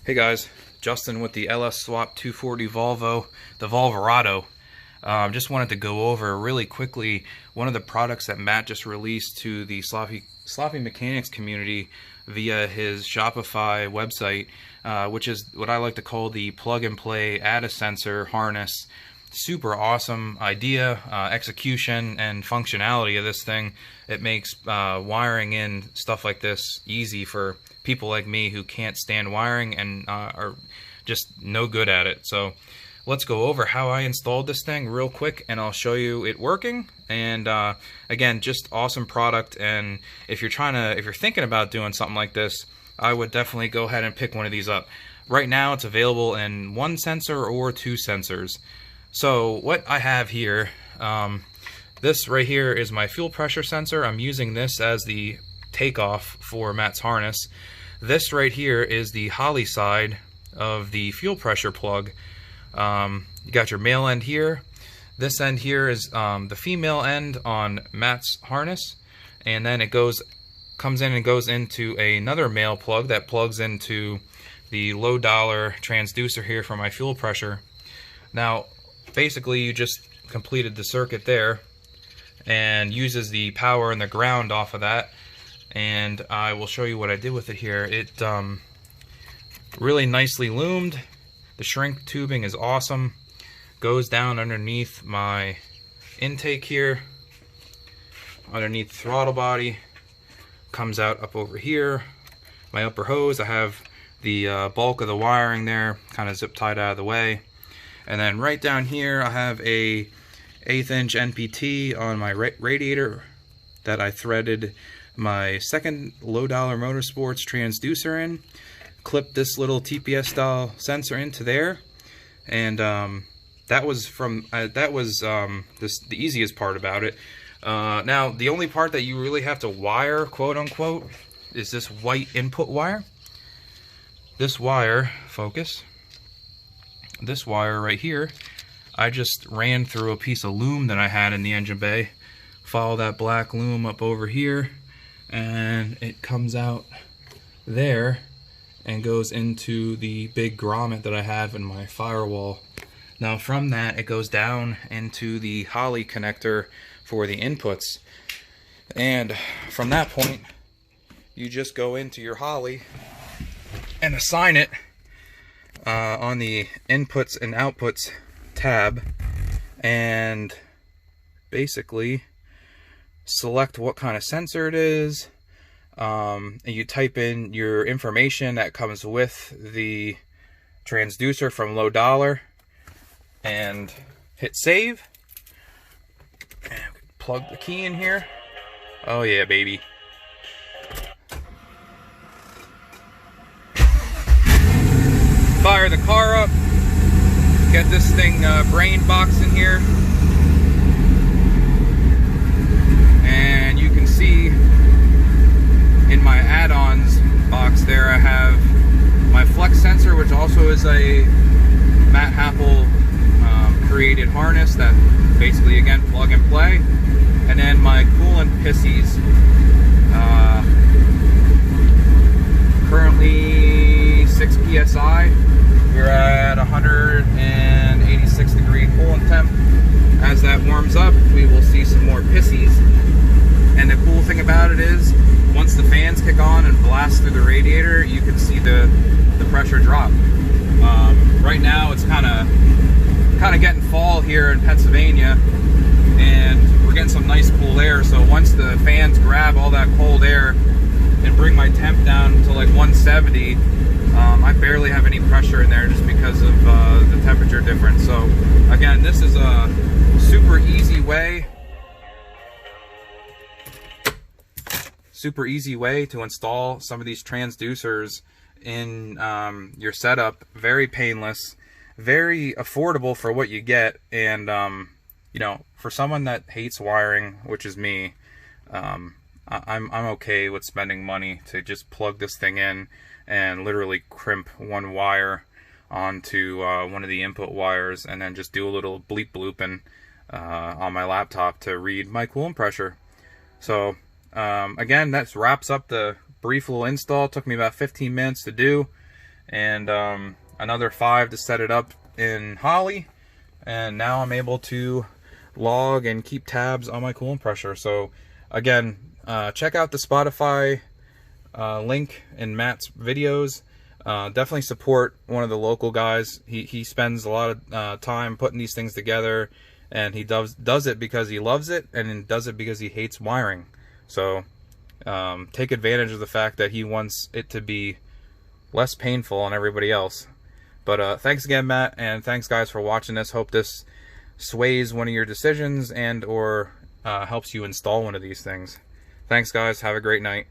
Hey guys, Justin with the LS Swap 240 Volvo, the Volverado. Just wanted to go over really quickly one of the products that Matt just released to the Sloppy Mechanics community via his Shopify website, which is what I like to call the plug-and-play add-a-sensor harness. Super awesome idea, execution, and functionality of this thing. It makes wiring in stuff like this easy for people like me who can't stand wiring and are just no good at it. So let's go over how I installed this thing real quick, and I'll show you it working. And again, just awesome product. And if you're thinking about doing something like this, I would definitely go ahead and pick one of these up. Right now, it's available in 1 sensor or 2 sensors. So what I have here, this right here is my fuel pressure sensor. I'm using this as the takeoff for Matt's harness. This right here is the Holley side of the fuel pressure plug. You got your male end here. This end here is the female end on Matt's harness, and then it comes in and goes into another male plug that plugs into the low dollar transducer here for my fuel pressure. Now, basically, you just completed the circuit there and uses the power and the ground off of that. And I will show you what I did with it here. It really nicely loomed. The shrink tubing is awesome. Goes down underneath my intake here, underneath the throttle body. Comes out up over here. My upper hose, I have the bulk of the wiring there, kind of zip tied out of the way. And then right down here, I have a 1/8 inch NPT on my radiator that I threaded my second low dollar motorsports transducer in. Clipped this little TPS style sensor into there, and that was the easiest part about it. Now the only part that you really have to wire, quote unquote, is this white input wire. This wire, focus. This wire right here, I just ran through a piece of loom that I had in the engine bay. Follow that black loom up over here, and it comes out there and goes into the big grommet that I have in my firewall. Now from that, it goes down into the Holley connector for the inputs. And from that point, you just go into your Holley and assign it on the inputs and outputs tab, and basically select what kind of sensor it is, and you type in your information that comes with the transducer from low dollar and hit save, and plug the key in here. Oh yeah, baby. Fire the car up, get this thing brain box in here, and you can see in my add-ons box there I have my flex sensor, which also is a Matt Happel created harness that basically, again, plug and play, and then my coolant pissies, currently 6 psi. We're at 186 degree coolant temp. As that warms up, we will see some more pissies. And the cool thing about it is, once the fans kick on and blast through the radiator, you can see the pressure drop. Right now, it's kind of getting fall here in Pennsylvania, and we're getting some nice cool air. So once the fans grab all that cold air and bring my temp down to like 170, I barely have any pressure in there just because of the temperature difference. So again, this is a super easy way to install some of these transducers in your setup. Very painless, very affordable for what you get, and you know, for someone that hates wiring, which is me, I'm okay with spending money to just plug this thing in and literally crimp one wire onto one of the input wires, and then just do a little bleep blooping on my laptop to read my coolant pressure. So again, that wraps up the brief little install. It took me about 15 minutes to do, and another 5 to set it up in Holly. And now I'm able to log and keep tabs on my coolant pressure. So again, check out the Spotify link in Matt's videos. Definitely support one of the local guys. He spends a lot of time putting these things together, and he does it because he loves it, and does it because he hates wiring. So take advantage of the fact that he wants it to be less painful on everybody else. But thanks again, Matt, and thanks guys for watching this. Hope this sways one of your decisions and or helps you install one of these things. Thanks guys, have a great night.